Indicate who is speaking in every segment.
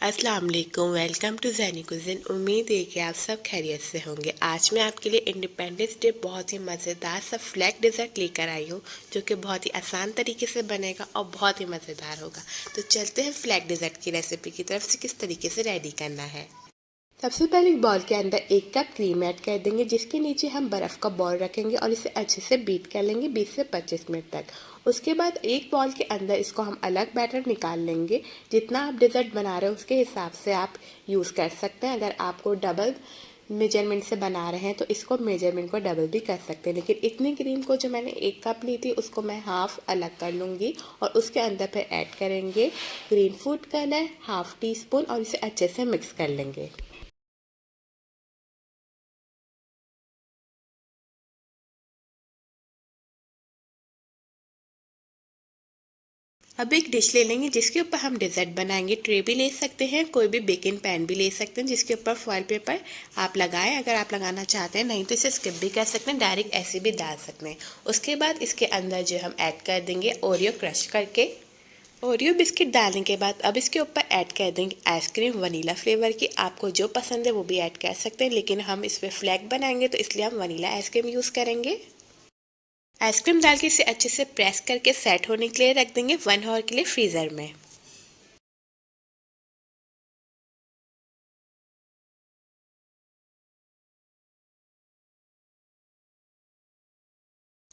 Speaker 1: अस्सलाम वालेकुम, welcome to ज़ैनी कुज़िन। उम्मीद है कि आप सब खैरियत से होंगे। आज मैं आपके लिए इंडिपेंडेंस डे बहुत ही मज़ेदार सा फ्लैग डेज़र्ट लेकर आई हूँ, जो कि बहुत ही आसान तरीके से बनेगा और बहुत ही मज़ेदार होगा। तो चलते हैं फ्लैग डेज़र्ट की रेसिपी की तरफ से किस तरीके से रेडी करना है। सबसे पहले एक बॉल के अंदर 1 कप क्रीम ऐड कर देंगे, जिसके नीचे हम बर्फ़ का बॉल रखेंगे और इसे अच्छे से बीट कर लेंगे 20 से 25 मिनट तक। उसके बाद एक बॉल के अंदर इसको हम अलग बैटर निकाल लेंगे। जितना आप डेजर्ट बना रहे हो उसके हिसाब से आप यूज़ कर सकते हैं। अगर आपको डबल मेजरमेंट से बना रहे हैं तो इसको मेजरमेंट को डबल भी कर सकते हैं, लेकिन इतनी क्रीम को जो मैंने 1 कप ली थी उसको मैं हाफ़ अलग कर लूँगी और उसके अंदर फिर ऐड करेंगे ग्रीन फूड कलर ½ टीस्पून और इसे अच्छे से मिक्स कर लेंगे। अब एक डिश ले लेंगे जिसके ऊपर हम डेजर्ट बनाएंगे। ट्रे भी ले सकते हैं, कोई भी बेकिंग पैन भी ले सकते हैं जिसके ऊपर फॉइल पेपर आप लगाएं। अगर आप लगाना चाहते हैं, नहीं तो इसे स्किप भी कर सकते हैं, डायरेक्ट ऐसे भी डाल सकते हैं। उसके बाद इसके अंदर जो हम ऐड कर देंगे ओरियो क्रश करके। ओरियो बिस्किट डालने के बाद अब इसके ऊपर ऐड कर देंगे आइसक्रीम वनीला फ्लेवर की। आपको जो पसंद है वो भी ऐड कर सकते हैं, लेकिन हम इस पर फ्लैग बनाएंगे तो इसलिए हम वनीला आइसक्रीम यूज़ करेंगे। आइसक्रीम डाल के इसे अच्छे से प्रेस करके सेट होने के लिए रख देंगे 1 आवर के लिए फ्रीज़र में।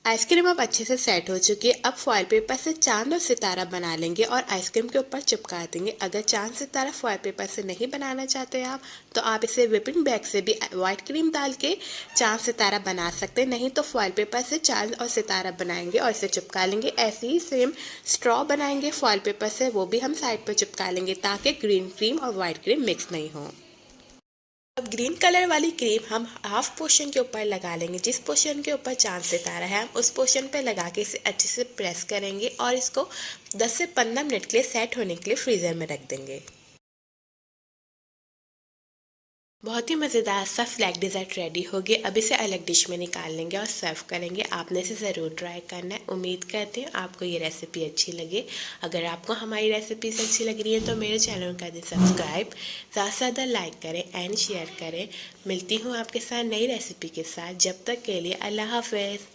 Speaker 1: आइसक्रीम अब अच्छे से सेट हो चुकी है। अब फॉइल पेपर से चांद और सितारा बना लेंगे और आइसक्रीम के ऊपर चिपका देंगे। अगर चांद सितारा फॉइल पेपर से नहीं बनाना चाहते आप तो आप इसे व्हिपिंग बैग से भी वाइट क्रीम डाल के चांद सितारा बना सकते हैं, नहीं तो फॉइल पेपर से चांद और सितारा बनाएंगे और इसे चिपका लेंगे। ऐसे ही सेम स्ट्रॉ बनाएंगे फॉइल पेपर से, वो भी हम साइड पर चिपका लेंगे ताकि ग्रीन क्रीम और वाइट क्रीम मिक्स नहीं हो। अब ग्रीन कलर वाली क्रीम हम हाफ पोर्शन के ऊपर लगा लेंगे। जिस पोर्शन के ऊपर चांद सितारा है हम उस पोर्शन पे लगा के इसे अच्छे से प्रेस करेंगे और इसको 10 से 15 मिनट के लिए सेट होने के लिए फ्रीज़र में रख देंगे। बहुत ही मज़ेदार सा फ्लैग डेजर्ट रेडी हो गया। अब इसे अलग डिश में निकाल लेंगे और सर्व करेंगे। आपने इसे ज़रूर ट्राई करना है। उम्मीद करते हैं आपको ये रेसिपी अच्छी लगे। अगर आपको हमारी रेसिपीज अच्छी लग रही है तो मेरे चैनल को कर दें सब्सक्राइब, ज़्यादा से ज़्यादा लाइक करें एंड शेयर करें। मिलती हूँ आपके साथ नई रेसिपी के साथ। जब तक के लिए अल्लाह हाफ़िज़।